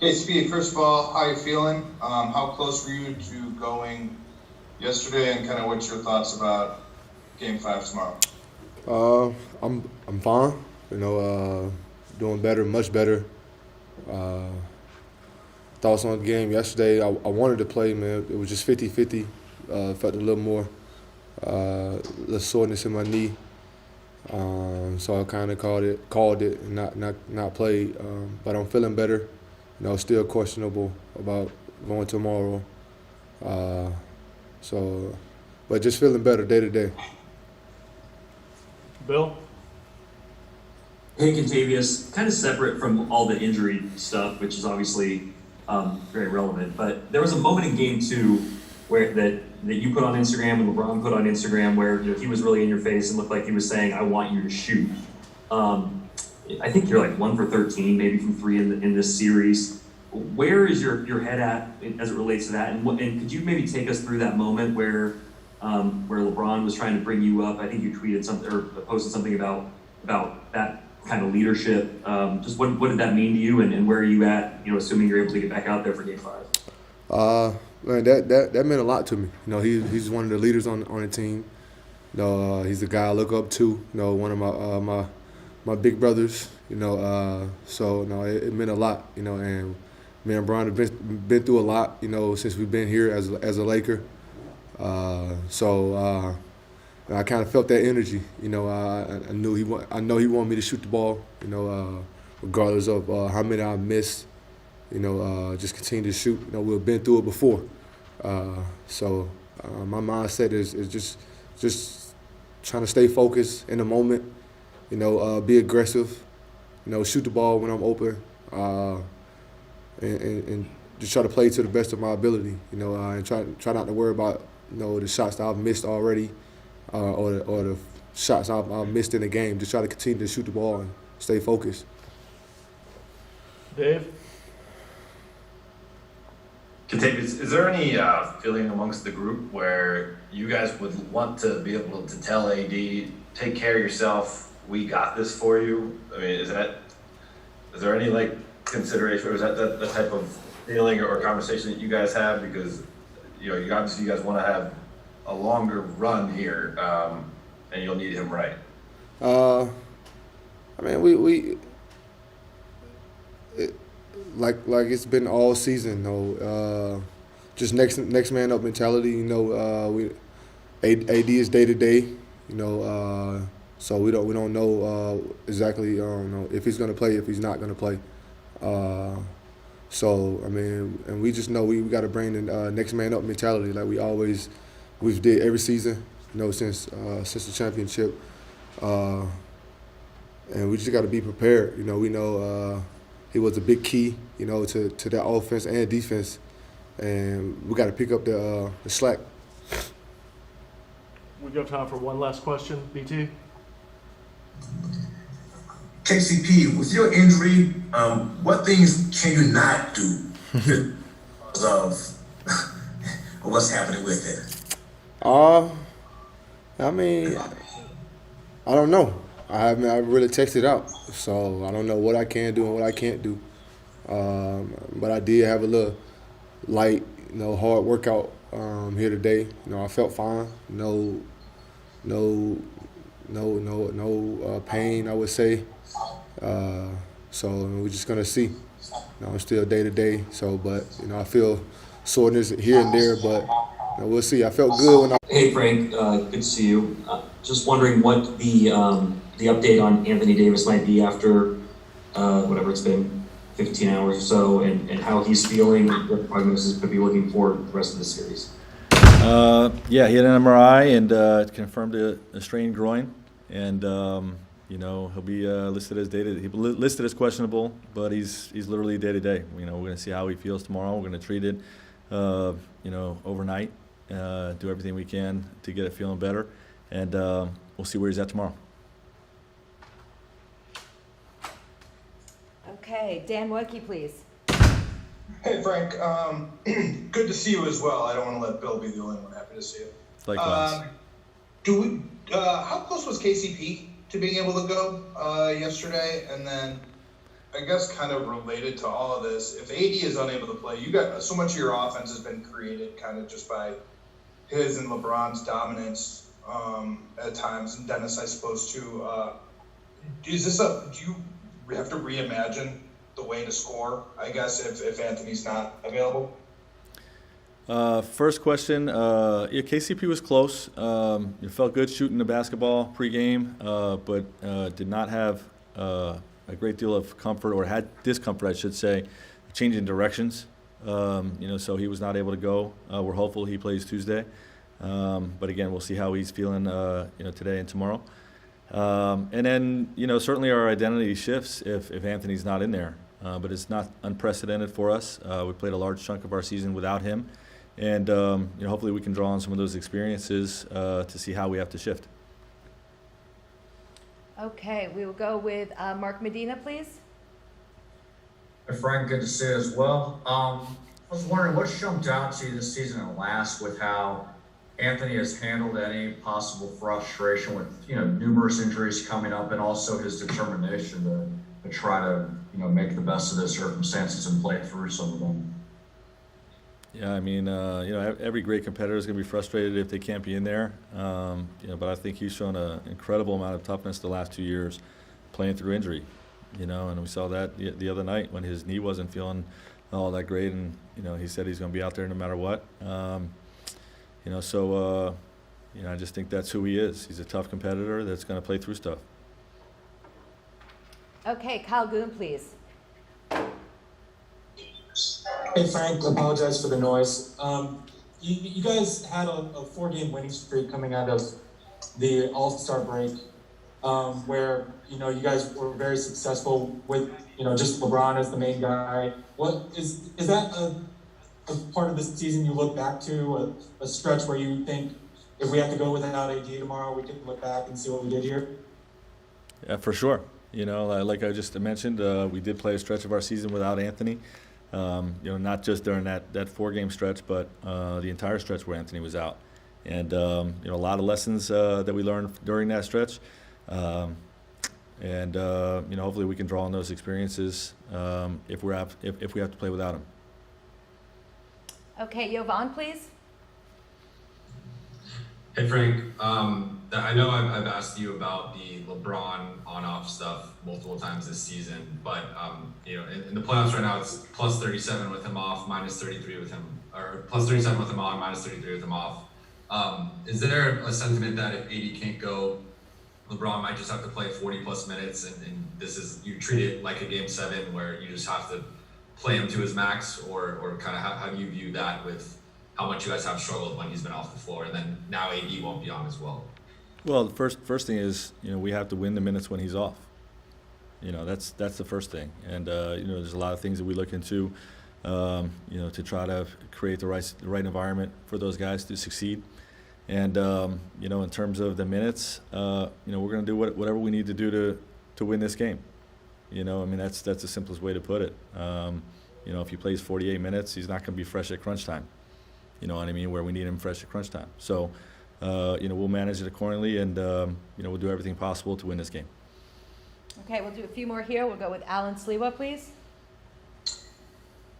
KCP, first of all, how are you feeling? How close were you to going yesterday, and kind of what's your thoughts about Game 5 tomorrow? I'm fine. Doing better, much better. Thoughts on the game yesterday. I wanted to play, man. It was just 50-50. Felt a little more, little soreness in my knee. So I kind of called it, and not played. But I'm feeling better. Still questionable about going tomorrow. But just feeling better day to day. Bill? Hey, Contavious, kind of separate from all the injury stuff, which is obviously very relevant, but there was a moment in Game 2 where that you put on Instagram and LeBron put on Instagram where he was really in your face and looked like he was saying, "I want you to shoot." I think you're like 1 for 13, maybe from 3 in this series. Where is your head at as it relates to that? And could you maybe take us through that moment where LeBron was trying to bring you up? I think you tweeted something or posted something about that kind of leadership. Just what did that mean to you, and where are you at? Assuming you're able to get back out there for Game 5. Man, that meant a lot to me. He's one of the leaders on the team. He's the guy I look up to. One of my big brothers. So it meant a lot. And me and Brian have been through a lot. Since we've been here as a Laker. I kind of felt that energy. I know he wanted me to shoot the ball. Regardless of how many I missed. Just continue to shoot. We've been through it before. My mindset is just trying to stay focused in the moment. Be aggressive. Shoot the ball when I'm open. And just try to play to the best of my ability. And try not to worry about the shots that I've missed already, or the shots I've missed in the game. Just try to continue to shoot the ball and stay focused. Dave? Contavious, is there any feeling amongst the group where you guys would want to be able to tell AD, take care of yourself, we got this for you? I mean, is there any consideration, or is that the type of feeling or conversation that you guys have? Because you guys want to have a longer run here, and you'll need him right. Like it's been all season, just next man up mentality. AD is day to day, so we don't know exactly if he's gonna play, if he's not gonna play. And we just know we got to bring the next man up mentality like we've did every season, since the championship. And we just got to be prepared. We know he was a big key, to that offense and defense, and we got to pick up the slack. We've got time for one last question. BT? KCP, with your injury, what things can you not do because of what's happening with it? I don't know. I really texted out, so I don't know what I can do and what I can't do. But I did have a little light, hard workout here today. I felt fine. No pain, I would say. So we're just gonna see. I'm still day to day. But I feel soreness here and there, but we'll see. I felt good when I. Hey, Frank, good to see you. Just wondering what the update on Anthony Davis might be after whatever it's been, 15 hours or so, and how he's feeling, what the prognosis could be looking for the rest of the series. He had an MRI and confirmed a strained groin, and he'll be listed as questionable, but he's literally day to day. We're going to see how he feels tomorrow. We're going to treat it, overnight, do everything we can to get it feeling better, and we'll see where he's at tomorrow. Okay, Dan Woike, please. Hey, Frank. Good to see you as well. I don't want to let Bill be the only one happy to see you. Likewise. How close was KCP to being able to go yesterday? And then I guess kind of related to all of this, if AD is unable to play, you got so much of your offense has been created kind of just by his and LeBron's dominance at times, and Dennis, I suppose, too. Do you have to reimagine the way to score, I guess, if Anthony's not available? First question, yeah, KCP was close. It felt good shooting the basketball pregame, but did not have a great deal of comfort, or had discomfort, I should say, changing directions. So he was not able to go. We're hopeful he plays Tuesday. But again, we'll see how he's feeling, today and tomorrow. And then, certainly our identity shifts if Anthony's not in there. But it's not unprecedented for us. We played a large chunk of our season without him. And, hopefully we can draw on some of those experiences to see how we have to shift. Okay, we will go with Mark Medina, please. Hey Frank, good to see you as well. I was wondering what jumped out to you this season and last with how Anthony has handled any possible frustration with numerous injuries coming up, and also his determination to try to make the best of the circumstances and play through some of them. Yeah, I mean, every great competitor is going to be frustrated if they can't be in there. But I think he's shown an incredible amount of toughness the last 2 years playing through injury. And we saw that the other night when his knee wasn't feeling all that great, and he said he's going to be out there no matter what. I just think that's who he is. He's a tough competitor that's going to play through stuff. Okay, Kyle Goon, please. Hey Frank, apologize for the noise. You guys had a 4-game winning streak coming out of the All-Star break, where you guys were very successful with just LeBron as the main guy. What is that a part of the season you look back to, a stretch where you think if we have to go without AD tomorrow, we can look back and see what we did here? Yeah, for sure. Like I just mentioned, we did play a stretch of our season without Anthony. Not just during that 4-game stretch, but the entire stretch where Anthony was out. And, a lot of lessons that we learned during that stretch. Hopefully we can draw on those experiences if we have to play without him. Okay, Jovan, please. Hey Frank, I know I've asked you about the LeBron on-off stuff multiple times this season, but in the playoffs right now it's plus 37 with him off, minus 33 with him, or plus 37 with him on, minus 33 with him off. Is there a sentiment that if AD can't go, LeBron might just have to play 40 plus minutes, and you treat it like a game 7 where you just have to play him to his max, or kind of how do you view that with how much you guys have struggled when he's been off the floor, and then now AD won't be on as well? Well, the first thing is, we have to win the minutes when he's off. That's the first thing. And, there's a lot of things that we look into, to try to create the right environment for those guys to succeed. And, in terms of the minutes, we're going to do whatever we need to do to win this game. That's the simplest way to put it. If he plays 48 minutes, he's not going to be fresh at crunch time. You know what I mean? Where we need him fresh at crunch time. So, we'll manage it accordingly, and, we'll do everything possible to win this game. Okay, we'll do a few more here. We'll go with Alan Sliwa, please.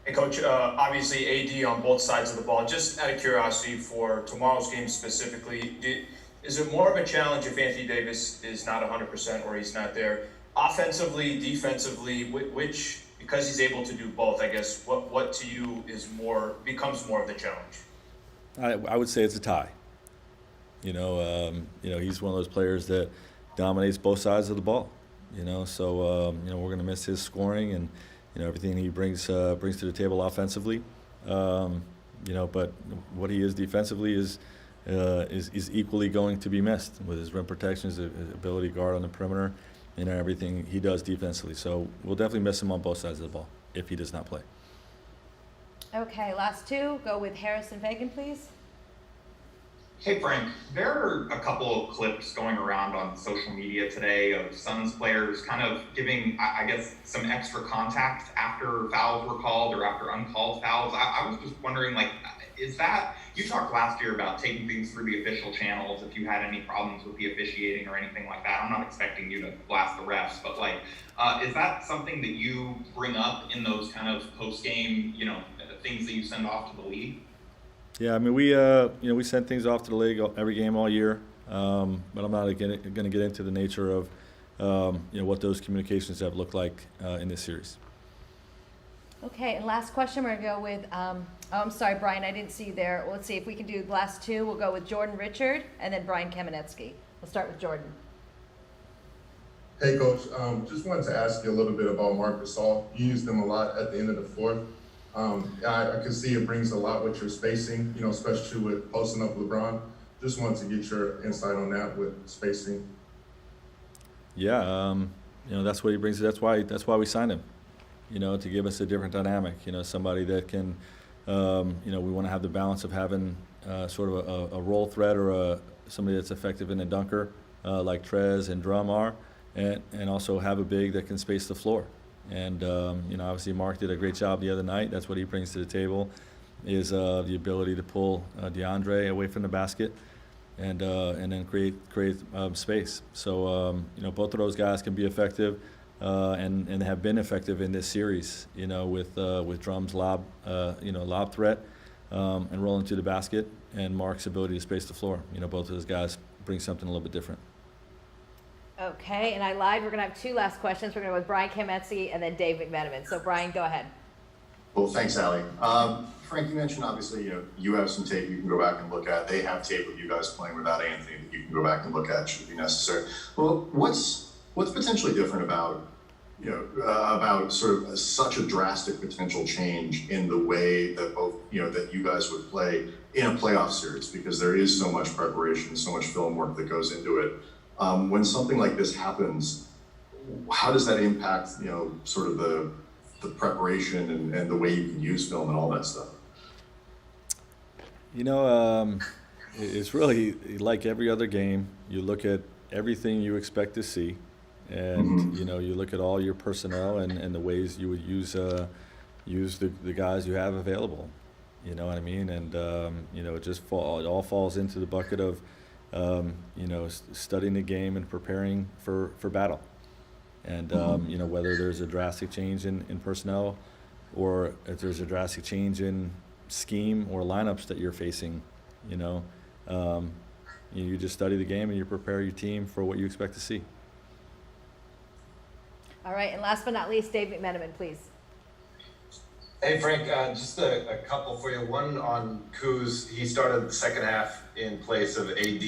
Hey, Coach, obviously AD on both sides of the ball. Just out of curiosity for tomorrow's game specifically, is it more of a challenge if Anthony Davis is not 100% or he's not there? Offensively, defensively, which, because he's able to do both, I guess, what to you becomes more of the challenge? I would say it's a tie. He's one of those players that dominates both sides of the ball. So we're going to miss his scoring and everything he brings to the table offensively. But what he is defensively is equally going to be missed with his rim protection, his ability to guard on the perimeter, everything he does defensively. So we'll definitely miss him on both sides of the ball if he does not play. Okay, last two. Go with Harrison Fagan, please. Hey Frank, there are a couple of clips going around on social media today of Suns players kind of giving, I guess, some extra contact after fouls were called or after uncalled fouls. I was just wondering, is that, you talked last year about taking things through the official channels if you had any problems with the officiating or anything like that. I'm not expecting you to blast the refs, but like, is that something that you bring up in those kind of post-game, things that you send off to the league? Yeah, I mean, we send things off to the league every game all year, but I'm not going to get into the nature of what those communications have looked like in this series. Okay, and last question, we're gonna go with, I'm sorry, Brian, I didn't see you there. Well, let's see if we can do the last two. We'll go with Jordan Richard and then Brian Kamenetsky. We'll start with Jordan. Hey, Coach. Just wanted to ask you a little bit about Marc Gasol. You used him a lot at the end of the fourth. I can see it brings a lot with your spacing, especially with posting up LeBron. Just wanted to get your insight on that with spacing. Yeah, that's what he brings. That's why we signed him. To give us a different dynamic. Somebody that can, we want to have the balance of having sort of a role threat or somebody that's effective in a dunker like Trez and Drum are, and also have a big that can space the floor. And obviously Marc did a great job the other night. That's what he brings to the table, is the ability to pull DeAndre away from the basket and then create space. So both of those guys can be effective. And have been effective in this series, with Drum's lob threat and rolling to the basket, and Marc's ability to space the floor. Both of those guys bring something a little bit different. Okay, and I lied. We're gonna have two last questions. We're gonna go with Brian Kamenetsky and then Dave McMenamin. So Brian, go ahead. Well, thanks, Allie. Frank, you mentioned obviously, you have some tape you can go back and look at. They have tape of you guys playing without Anthony that you can go back and look at should it be necessary. Well, what's potentially different about sort of such a drastic potential change in the way that both that you guys would play in a playoff series, because there is so much preparation, so much film work that goes into it. When something like this happens, how does that impact sort of the preparation and the way you can use film and all that stuff? It's really like every other game. You look at everything you expect to see, and you look at all your personnel and the ways you would use the guys you have available. You know what I mean? And it all falls into the bucket of studying the game and preparing for battle. And whether there's a drastic change in personnel, or if there's a drastic change in scheme or lineups that you're facing, you just study the game and you prepare your team for what you expect to see. All right, and last but not least, Dave McMenamin, please. Hey, Frank, just a couple for you. One on Kuz. He started the second half in place of AD.